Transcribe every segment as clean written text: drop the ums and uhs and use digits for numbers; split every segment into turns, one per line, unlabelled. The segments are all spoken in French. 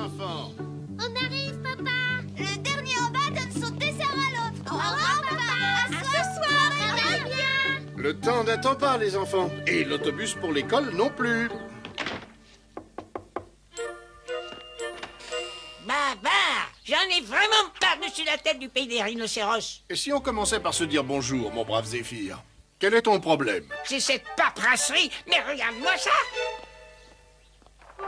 enfants.
On arrive, papa. Le dernier en bas donne son dessert à l'autre. Au revoir, papa. À ce soir, très bien.
Le temps n'attend pas, les enfants. Et l'autobus pour l'école non plus.
J'en ai vraiment par-dessus la tête du pays des rhinocéros.
Et si on commençait par se dire bonjour, mon brave Zéphyr? Quel est ton problème?
C'est cette paperasserie, mais regarde-moi ça.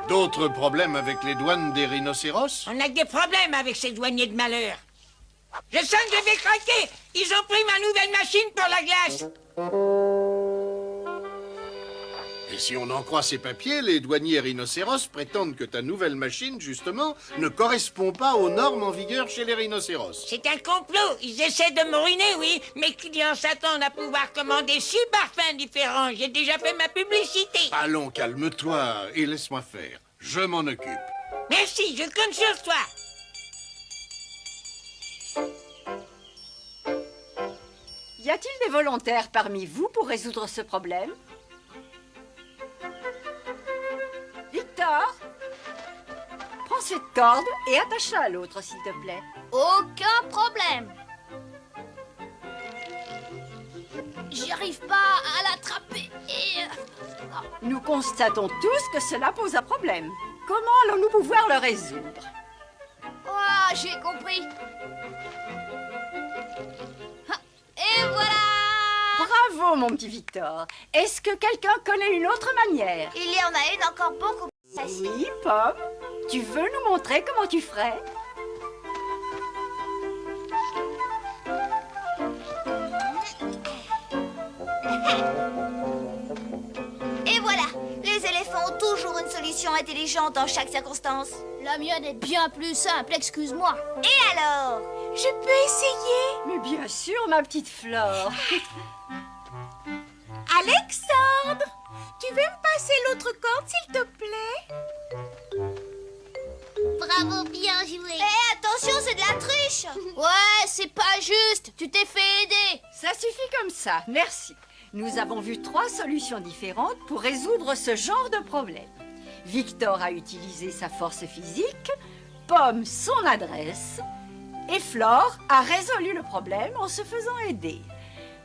D'autres problèmes avec les douanes des rhinocéros?
On a que des problèmes avec ces douaniers de malheur. Je sens que je vais craquer. Ils ont pris ma nouvelle machine pour la glace.
Et si on en croit ces papiers, les douaniers rhinocéros prétendent que ta nouvelle machine, justement, ne correspond pas aux normes en vigueur chez les rhinocéros.
C'est un complot. Ils essaient de me ruiner, oui. Mes clients s'attendent à pouvoir commander 6 parfums différents. J'ai déjà fait ma publicité.
Allons, calme-toi et laisse-moi faire. Je m'en occupe.
Merci, je compte sur toi.
Y a-t-il des volontaires parmi vous pour résoudre ce problème? Victor, prends cette corde et attache-la à l'autre, s'il te plaît.
Aucun problème. J'y arrive pas à l'attraper et...
Nous constatons tous que cela pose un problème. Comment allons-nous pouvoir le résoudre?
Oh, j'ai compris. Ah, et voilà.
Bravo, mon petit Victor. Est-ce que quelqu'un connaît une autre manière?
Il y en a une encore beaucoup plus facile.
Oui, Pomme. Tu veux nous montrer comment tu ferais?
Et voilà. Les éléphants ont toujours une solution intelligente dans chaque circonstance.
La mienne est bien plus simple, excuse-moi.
Et alors?
Je peux essayer?
Mais bien sûr, ma petite Flore.
Alexandre, tu veux me passer l'autre corde, s'il te plaît?
Bravo, bien joué. Eh, attention, c'est de la triche.
Ouais, c'est pas juste, tu t'es fait aider.
Ça suffit comme ça, merci. Nous avons vu 3 solutions différentes pour résoudre ce genre de problème. Victor a utilisé sa force physique, Pomme son adresse, et Flore a résolu le problème en se faisant aider.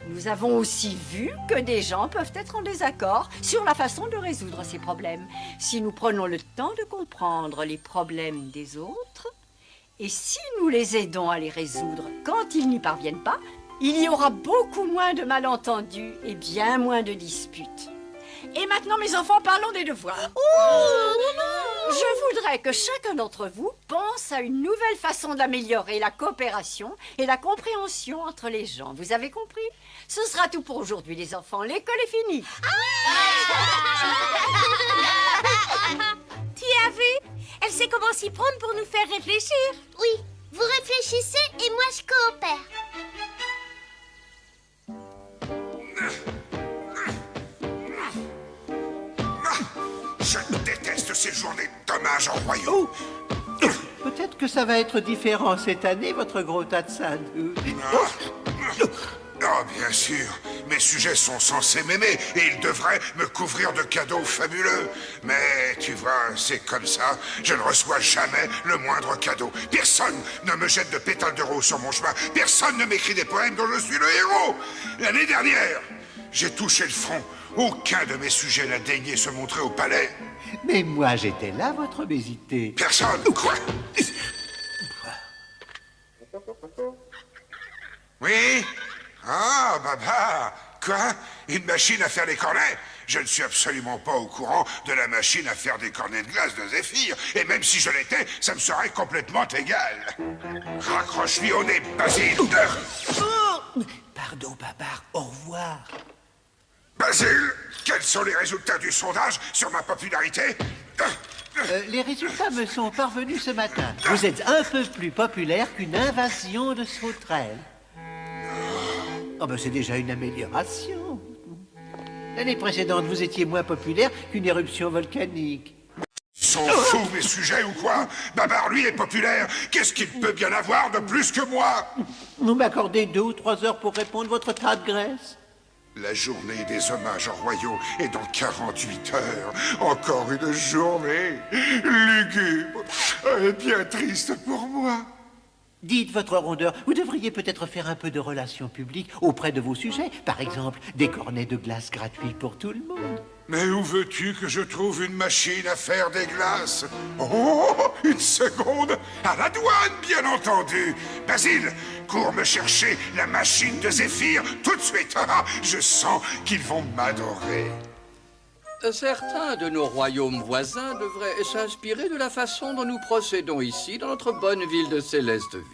Nous avons aussi vu que des gens peuvent être en désaccord sur la façon de résoudre ces problèmes. Si nous prenons le temps de comprendre les problèmes des autres, et si nous les aidons à les résoudre quand ils n'y parviennent pas, il y aura beaucoup moins de malentendus et bien moins de disputes. Et maintenant, mes enfants, parlons des devoirs. Je voudrais que chacun d'entre vous pense à une nouvelle façon d'améliorer la coopération et la compréhension entre les gens. Vous avez compris? Ce sera tout pour aujourd'hui, les enfants. L'école est finie.
Tu as vu? Elle sait comment s'y prendre pour nous faire réfléchir.
Oui, vous réfléchissez et moi je coopère.
Je déteste ces journées de dommages en royaume.
Peut-être que ça va être différent cette année, votre gros tas de sable.
Oh, bien sûr. Mes sujets sont censés m'aimer et ils devraient me couvrir de cadeaux fabuleux. Mais tu vois, c'est comme ça. Je ne reçois jamais le moindre cadeau. Personne ne me jette de pétales de rose sur mon chemin. Personne ne m'écrit des poèmes dont je suis le héros. L'année dernière, j'ai touché le front. Aucun de mes sujets n'a daigné se montrer au palais.
Mais moi, j'étais là, votre obésité.
Personne. Quoi? Oui? Ah, Baba. Quoi? Une machine à faire des cornets? Je ne suis absolument pas au courant de la machine à faire des cornets de glace de Zéphyr. Et même si je l'étais, ça me serait complètement égal. Raccroche-lui au nez, Basile.
Pardon, Babar, au revoir.
Basile, quels sont les résultats du sondage sur ma popularité?
Les résultats me sont parvenus ce matin. Vous êtes un peu plus populaire qu'une invasion de sauterelles. Oh ben c'est déjà une amélioration. L'année précédente, vous étiez moins populaire qu'une éruption volcanique.
Ils sont fous, mes sujets, ou quoi? Babar, lui, est populaire. Qu'est-ce qu'il peut bien avoir de plus que moi?
Vous m'accordez 2 ou 3 heures pour répondre votre tas de graisse?
La journée des hommages royaux est dans 48 heures. Encore une journée lugubre. Elle est bien triste pour moi.
Dites, votre rondeur, vous devriez peut-être faire un peu de relations publiques auprès de vos sujets. Par exemple, des cornets de glace gratuits pour tout le monde.
Mais où veux-tu que je trouve une machine à faire des glaces? Oh, une seconde! À la douane, bien entendu! Basile, cours me chercher la machine de Zéphyr tout de suite! Ah, je sens qu'ils vont m'adorer.
Certains de nos royaumes voisins devraient s'inspirer de la façon dont nous procédons ici, dans notre bonne ville de Célesteville.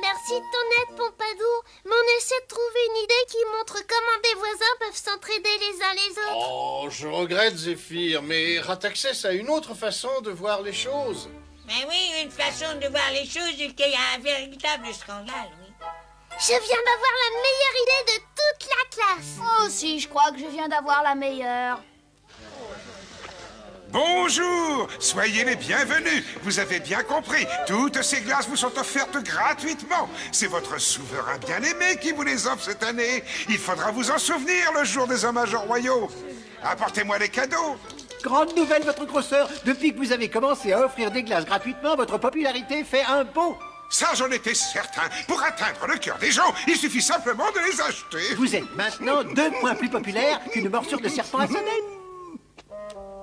Merci de ton aide, Pompadour. Mais on essaie de trouver une idée qui montre comment des voisins peuvent s'entraider les uns les autres.
Oh, je regrette, Zéphyr, mais Rataxès a une autre façon de voir les choses.
Mais oui, une façon de voir les choses et qu'il y a un véritable scandale, oui.
Je viens d'avoir la meilleure idée de toute la classe.
Moi aussi, je crois que je viens d'avoir la meilleure.
Bonjour! Soyez les bienvenus! Vous avez bien compris, toutes ces glaces vous sont offertes gratuitement. C'est votre souverain bien-aimé qui vous les offre cette année. Il faudra vous en souvenir le jour des hommages royaux. Apportez-moi les cadeaux.
Grande nouvelle, votre grosseur. Depuis que vous avez commencé à offrir des glaces gratuitement, votre popularité fait un bond.
Ça, j'en étais certain. Pour atteindre le cœur des gens, il suffit simplement de les acheter.
Vous êtes maintenant 2 points plus populaire qu'une morsure de serpent à sonnette.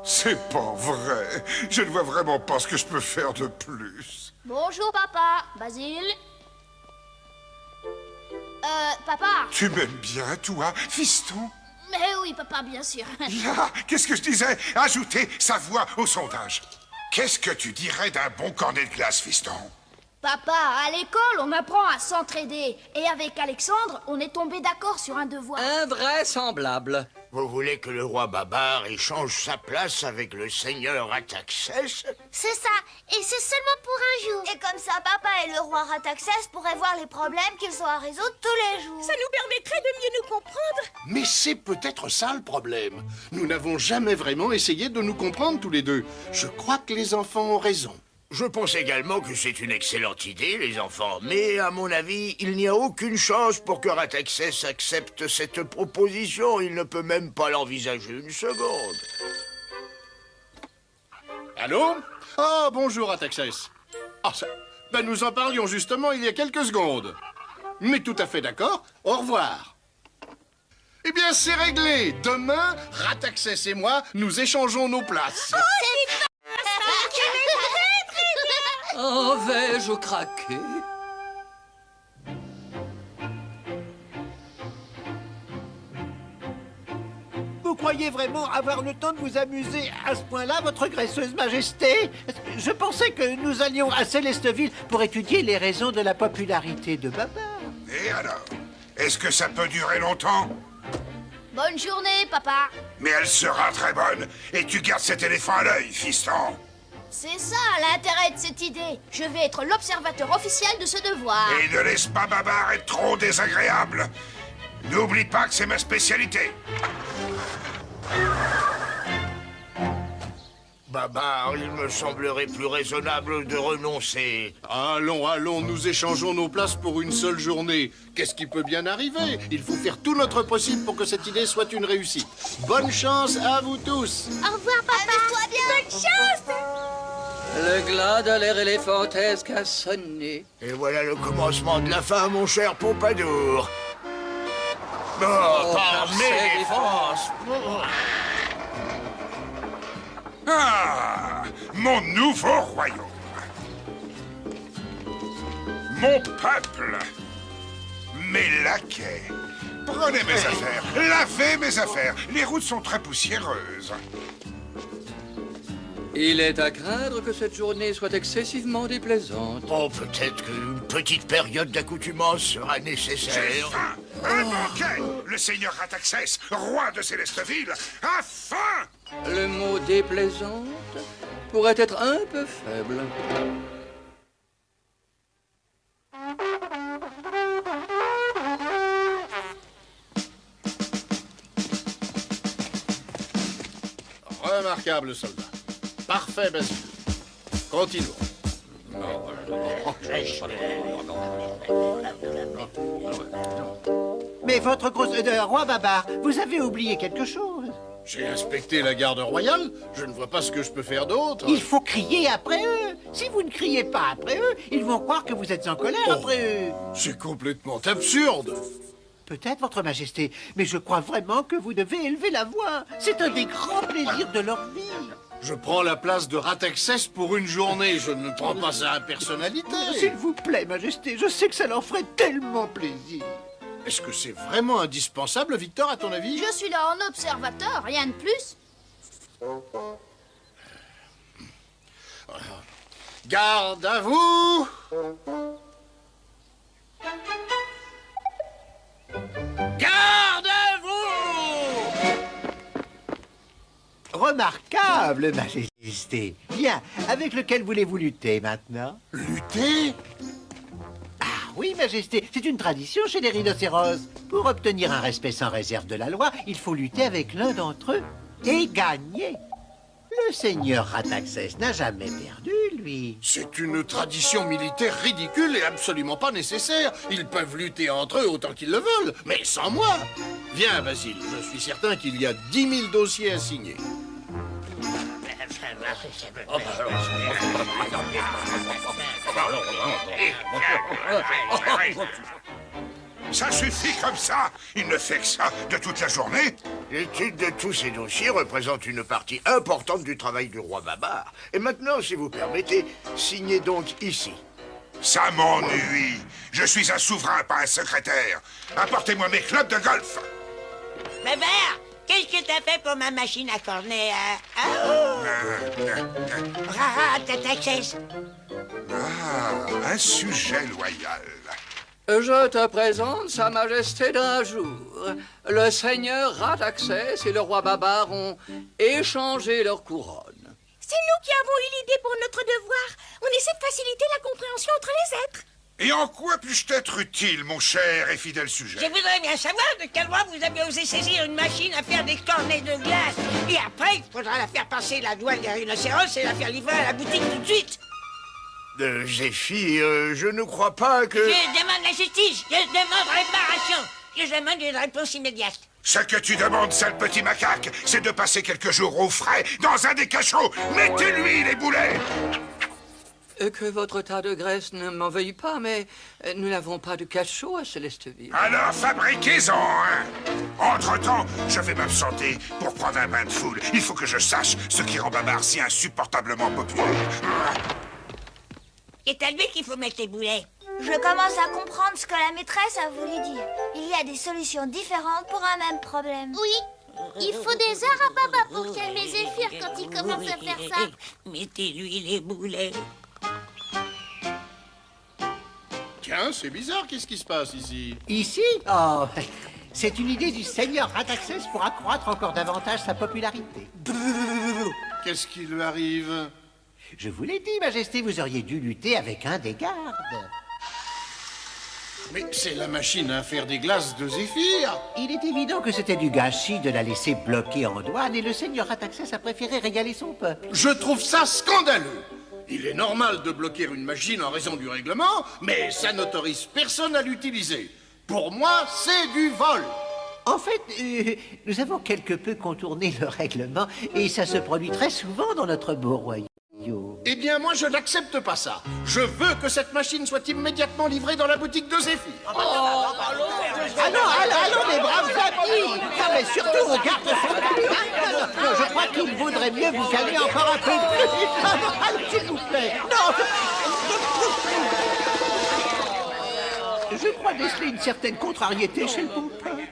C'est pas vrai. Je ne vois vraiment pas ce que je peux faire de plus.
Bonjour, papa. Basile. Papa.
Tu m'aimes bien, toi, fiston?
Mais oui, papa, bien sûr.
Là, qu'est-ce que je disais? Ajoutez sa voix au sondage. Qu'est-ce que tu dirais d'un bon cornet de glace, fiston?
Papa, à l'école, on apprend à s'entraider. Et avec Alexandre, on est tombé d'accord sur un devoir.
Invraisemblable.
Vous voulez que le roi Babar échange sa place avec le seigneur Ataxès?
C'est ça, et c'est seulement pour un jour. Et comme ça, papa et le roi Rataxès pourraient voir les problèmes qu'ils ont à résoudre tous les jours.
Ça nous permettrait de mieux nous comprendre.
Mais c'est peut-être ça le problème. Nous n'avons jamais vraiment essayé de nous comprendre tous les deux. Je crois que les enfants ont raison.
Je pense également que c'est une excellente idée, les enfants, mais à mon avis, il n'y a aucune chance pour que Rataxès accepte cette proposition. Il ne peut même pas l'envisager une seconde.
Allô? Oh, bonjour, Rataxès. Ah, ça... Ben, nous en parlions justement il y a quelques secondes. Mais tout à fait d'accord. Au revoir. Eh bien, c'est réglé. Demain, Rataxès et moi, nous échangeons nos places.
Oh, vais-je craquer?
Vous croyez vraiment avoir le temps de vous amuser à ce point-là, votre graisseuse majesté? Je pensais que nous allions à Célesteville pour étudier les raisons de la popularité de Babar.
Et alors? Est-ce que ça peut durer longtemps?
Bonne journée, papa.
Mais elle sera très bonne. Et tu gardes cet éléphant à l'œil, fiston.
C'est ça l'intérêt de cette idée. Je vais être l'observateur officiel de ce devoir.
Et ne laisse pas Babar être trop désagréable. N'oublie pas que c'est ma spécialité.
Babar, il me semblerait plus raisonnable de renoncer.
Allons, allons, nous échangeons nos places pour une seule journée. Qu'est-ce qui peut bien arriver? Il faut faire tout notre possible pour que cette idée soit une réussite. Bonne chance à vous tous.
Au revoir, papa. Amuse-toi bien. Bonne chance.
Le glas de l'air éléphantesque a sonné.
Et voilà le commencement de la fin, mon cher Pompadour. Oh, par mes défenses.
Ah, mon nouveau royaume. Mon peuple. Mes laquais. Prenez mes affaires, lavez mes affaires. Les routes sont très poussiéreuses.
Il est à craindre que cette journée soit excessivement déplaisante.
Oh, peut-être qu'une petite période d'accoutumance sera
J'ai
nécessaire.
faim. Un banquet. Le seigneur Rataxès, roi de Célesteville, a faim.
Le mot déplaisante pourrait être un peu faible.
Remarquable, soldat. Parfait, Basile. Continuons.
Mais votre roi Babar, vous avez oublié quelque chose.
J'ai inspecté la garde royale. Je ne vois pas ce que je peux faire d'autre.
Il faut crier après eux. Si vous ne criez pas après eux, ils vont croire que vous êtes en colère après eux.
C'est complètement absurde.
Peut-être, Votre Majesté, mais je crois vraiment que vous devez élever la voix. C'est un des grands plaisirs de leur vie.
Je prends la place de Rataxès pour une journée. Je ne prends pas ça à personnalité.
S'il vous plaît, Majesté, je sais que ça leur ferait tellement plaisir.
Est-ce que c'est vraiment indispensable, Victor, à ton avis?
Je suis là en observateur, rien de plus.
Garde à vous! Garde à vous!
Remarquable, Majesté. Bien, avec lequel voulez-vous lutter maintenant?
Lutter?
Ah oui, Majesté, c'est une tradition chez les rhinocéros. Pour obtenir un respect sans réserve de la loi, il faut lutter avec l'un d'entre eux et gagner. Le seigneur Rataxès n'a jamais perdu, lui.
C'est une tradition militaire ridicule et absolument pas nécessaire. Ils peuvent lutter entre eux autant qu'ils le veulent, mais sans moi. Viens, Basile, je suis certain qu'il y a 10 000 dossiers à signer.
Ça suffit comme ça. Il ne fait que ça de toute la journée.
L'étude de tous ces dossiers représente une partie importante du travail du roi Babar. Et maintenant, si vous permettez, signez donc ici.
Ça m'ennuie. Je suis un souverain, pas un secrétaire. Apportez-moi mes clubs de golf.
Babar, qu'est-ce que t'as fait pour ma machine à cornet, hein? Rataxès.
Ah, un sujet loyal.
Je te présente Sa Majesté d'un jour. Le seigneur Rataxès et le roi Babar ont échangé leur couronne.
C'est nous qui avons eu l'idée pour notre devoir. On essaie de faciliter la compréhension entre les êtres.
Et en quoi puis-je t'être utile, mon cher et fidèle sujet?
Je voudrais bien savoir de quel droit vous avez osé saisir une machine à faire des cornets de glace. Et après, il faudra la faire passer la douane des rhinocéros et la faire livrer à la boutique tout de suite.
Zéphyr, je ne crois pas que...
Je demande la justice, je demande réparation, je demande une réponse immédiate.
Ce que tu demandes, sale petit macaque, c'est de passer quelques jours au frais dans un des cachots. Mettez-lui les boulets!
Que votre tas de graisse ne m'en veuille pas, mais nous n'avons pas de cachot à Célesteville.
Alors fabriquez-en un! Entre-temps, je vais m'absenter pour prendre un bain de foule. Il faut que je sache ce qui rend Babar si insupportablement populaire.
C'est à lui qu'il faut mettre les boulets.
Je commence à comprendre ce que la maîtresse a voulu dire. Il y a des solutions différentes pour un même problème.
Oui, il faut des heures à Baba pour calmer Zéphyr quand il commence à faire ça.
Mettez-lui les boulets.
Tiens, c'est bizarre, qu'est-ce qui se passe ici?
Ici? Oh, c'est une idée du seigneur Rataxès pour accroître encore davantage sa popularité.
Qu'est-ce qui lui arrive?
Je vous l'ai dit, Majesté, vous auriez dû lutter avec un des gardes.
Mais c'est la machine à faire des glaces de Zéphyr.
Il est évident que c'était du gâchis de la laisser bloquer en douane et le seigneur Rataxès a préféré régaler son peuple.
Je trouve ça scandaleux. Il est normal de bloquer une machine en raison du règlement, mais ça n'autorise personne à l'utiliser. Pour moi, c'est du vol.
En fait, nous avons quelque peu contourné le règlement et ça se produit très souvent dans notre beau royaume.
Eh bien, moi, je n'accepte pas ça. Je veux que cette machine soit immédiatement livrée dans la boutique de Zéphyr.
Allons, mes braves amis! Ah, mais surtout, vos gardes sont... Non, je crois qu'il vaudrait mieux vous calmer encore un peu plus. Allez, s'il vous plaît. Non! Je crois déceler une certaine contrariété chez le bon peuple.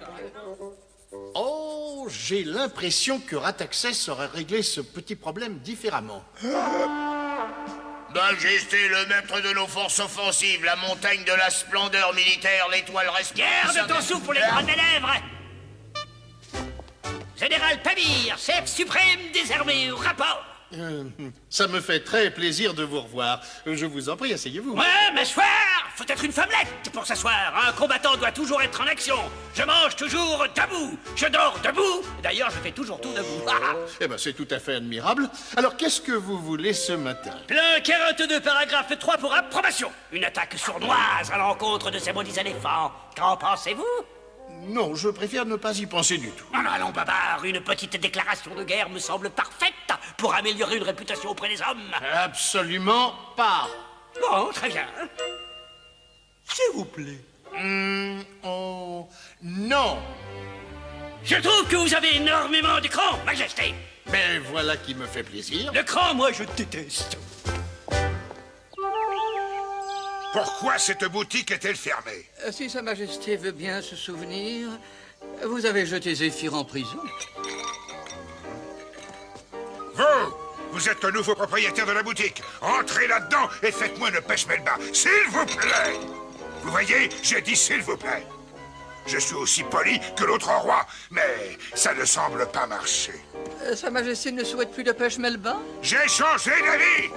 Oh, j'ai l'impression que Rataxès aurait réglé ce petit problème différemment.
Majesté, le maître de nos forces offensives, la montagne de la splendeur militaire, l'étoile respire...
Garde ton souffle pour les grandes lèvres. Général Pamir, chef suprême des armées, au rapport.
Ça me fait très plaisir de vous revoir. Je vous en prie, asseyez-vous.
Ouais, m'asseoir. Faut être une femmelette pour s'asseoir. Un combattant doit toujours être en action. Je mange toujours debout. Je dors debout. D'ailleurs, je fais toujours tout debout.
Eh ben, c'est tout à fait admirable. Alors, qu'est-ce que vous voulez ce matin?
Plein 42, paragraphe 3 pour approbation. Une attaque sournoise à l'encontre de ces maudits éléphants. Qu'en pensez-vous?
Non, je préfère ne pas y penser du tout.
Allons, Babar, une petite déclaration de guerre me semble parfaite pour améliorer une réputation auprès des hommes.
Absolument pas.
Bon, très bien. S'il vous plaît.
Oh, non.
Je trouve que vous avez énormément de cran, Majesté.
Mais voilà qui me fait plaisir.
Le cran, moi, je déteste.
Pourquoi cette boutique est-elle fermée?
Si Sa Majesté veut bien se souvenir, vous avez jeté Zéphyr en prison.
Vous êtes le nouveau propriétaire de la boutique. Entrez là-dedans et faites-moi une pêche melba, s'il vous plaît. Vous voyez, j'ai dit s'il vous plaît. Je suis aussi poli que l'autre roi, mais ça ne semble pas marcher.
Sa Majesté ne souhaite plus de pêche melba?
J'ai changé d'avis.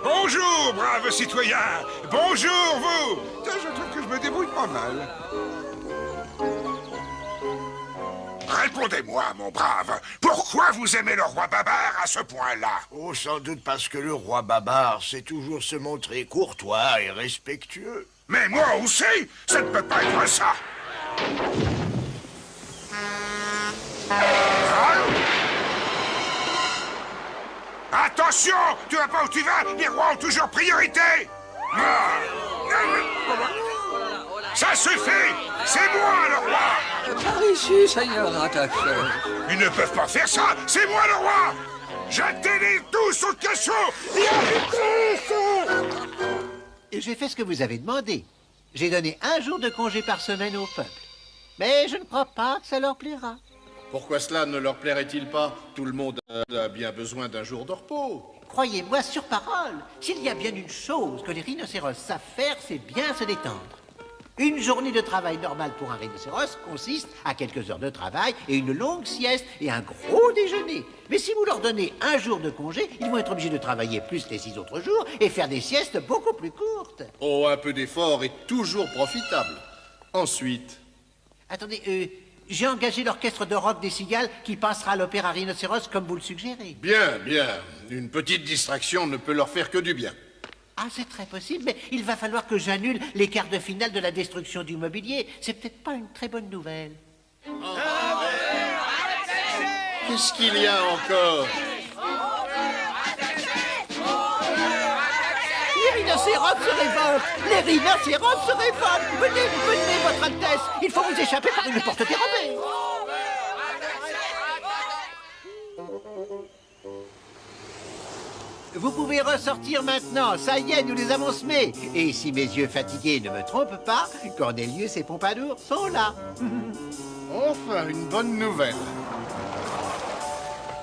Bonjour, braves citoyens. Bonjour, vous. Je trouve que je me débrouille pas mal. Répondez-moi, mon brave. Pourquoi vous aimez le roi Babar à ce point-là?
Oh, sans doute parce que le roi Babar sait toujours se montrer courtois et respectueux.
Mais moi aussi, ça ne peut pas être ça. Attention, tu vas pas où tu vas, les rois ont toujours priorité. Ça suffit, c'est moi le roi.
Par ici, Seigneur Rataxès.
Ils ne peuvent pas faire ça, c'est moi le roi. Jetez-les tous au cachot et arrêtez.
Et j'ai fait ce que vous avez demandé. J'ai donné 1 jour de congé par semaine au peuple. Mais je ne crois pas que ça leur plaira.
Pourquoi cela ne leur plairait-il pas? Tout le monde a bien besoin d'un jour de repos.
Croyez-moi sur parole, s'il y a bien une chose que les rhinocéros savent faire, c'est bien se détendre. Une journée de travail normale pour un rhinocéros consiste à quelques heures de travail et une longue sieste et un gros déjeuner. Mais si vous leur donnez 1 jour de congé, ils vont être obligés de travailler plus les 6 autres jours et faire des siestes beaucoup plus courtes.
Oh, un peu d'effort est toujours profitable. Ensuite...
Attendez, j'ai engagé l'orchestre de rock des Cigales qui passera à l'opéra Rhinocéros comme vous le suggérez.
Bien, bien. Une petite distraction ne peut leur faire que du bien.
Ah, c'est très possible, mais il va falloir que j'annule les quarts de finale de la destruction du mobilier. C'est peut-être pas une très bonne nouvelle.
Qu'est-ce qu'il y a encore?
Les rhinocéros se révoltent! Les rhinocéros se révoltent! Venez, venez, votre Altesse! Il faut vous échapper par une porte dérobée! Vous pouvez ressortir maintenant, ça y est, nous les avons semés. Et si mes yeux fatigués ne me trompent pas, Cornelius et Pompadour sont là.
Enfin, une bonne nouvelle.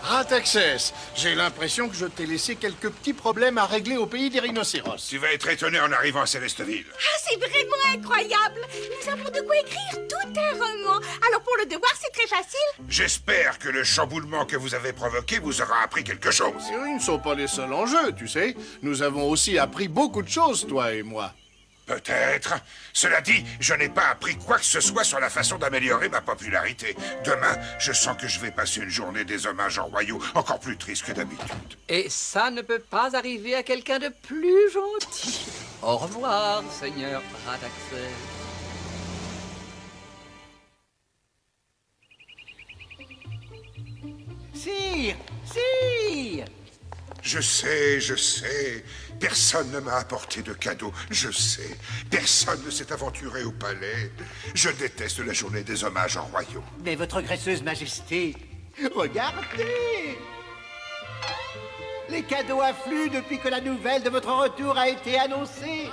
Rataxès, j'ai l'impression que je t'ai laissé quelques petits problèmes à régler au pays des rhinocéros.
Tu vas être étonné en arrivant à Célesteville.
Ah, c'est vraiment incroyable. Nous avons de quoi écrire tout un roman. Alors pour le devoir, c'est très facile.
J'espère que le chamboulement que vous avez provoqué vous aura appris quelque chose.
Ils ne sont pas les seuls en jeu, tu sais. Nous avons aussi appris beaucoup de choses, toi et moi.
Peut-être. Cela dit, je n'ai pas appris quoi que ce soit sur la façon d'améliorer ma popularité. Demain, je sens que je vais passer une journée des hommages royaux encore plus triste que d'habitude.
Et ça ne peut pas arriver à quelqu'un de plus gentil. Au revoir, Seigneur Rataxès.
Sire! Sire!
Je sais. Personne ne m'a apporté de cadeau. Je sais. Personne ne s'est aventuré au palais. Je déteste la journée des hommages royaux.
Mais votre graisseuse majesté, regardez! Les cadeaux affluent depuis que la nouvelle de votre retour a été annoncée.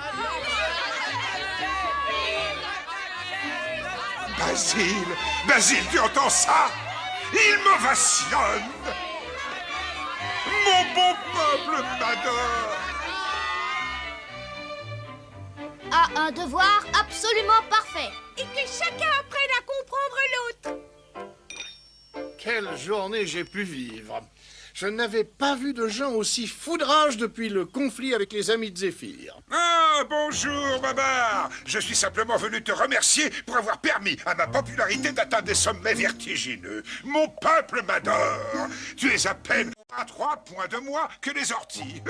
Basile, tu entends ça? Il m'ovationne! Mon bon peuple m'adore!
A un devoir absolument parfait.
Et que chacun apprenne à comprendre l'autre.
Quelle journée j'ai pu vivre. Je n'avais pas vu de gens aussi foudrages depuis le conflit avec les amis de Zéphyr.
Ah, Ah, bonjour, Babar. Je suis simplement venu te remercier pour avoir permis à ma popularité d'atteindre des sommets vertigineux. Mon peuple m'adore. Tu es à peine à 3 points de moi que les orties.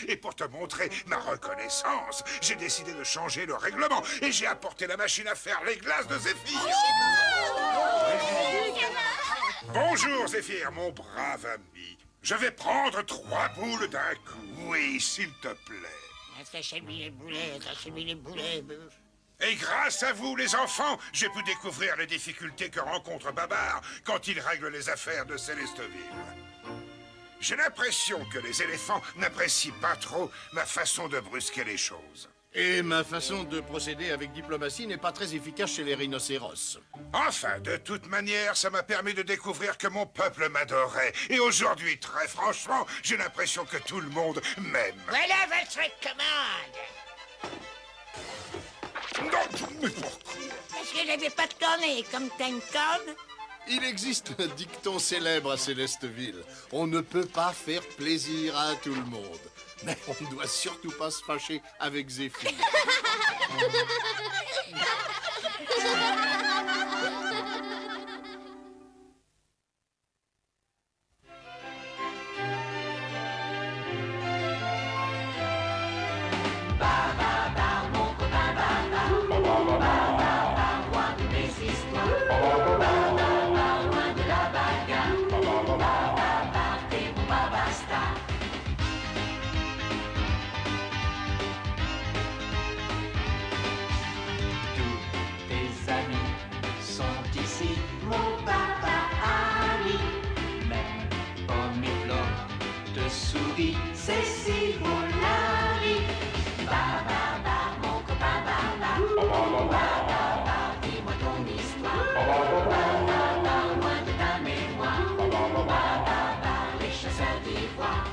Et pour te montrer ma reconnaissance, j'ai décidé de changer le règlement et j'ai apporté la machine à faire les glaces de Zéphyr. Bonjour, Zéphyr, mon brave ami. Je vais prendre 3 boules d'un coup. Oui, s'il te plaît.
Attachez-lui les boulets, attachez-lui les boulets.
Et grâce à vous, les enfants, j'ai pu découvrir les difficultés que rencontre Babar quand il règle les affaires de Célesteville. J'ai l'impression que les éléphants n'apprécient pas trop ma façon de brusquer les choses.
Et ma façon de procéder avec diplomatie n'est pas très efficace chez les rhinocéros.
Enfin, de toute manière, ça m'a permis de découvrir que mon peuple m'adorait. Et aujourd'hui, très franchement, j'ai l'impression que tout le monde m'aime.
Voilà votre commande.
Non, mais pourquoi?
Parce que j'avais pas de cornet, comme t'as une corde.
Il existe un dicton célèbre à Célesteville. On ne peut pas faire plaisir à tout le monde. Mais on ne doit surtout pas se fâcher avec Zéphyr.
C'est si beau la vie. Ba ba ba, mon copain ba ba. Ba ba ba, dis-moi ton histoire. Ba ba ba, loin de ta mémoire. Ba ba ba, les chasseurs d'ivoire.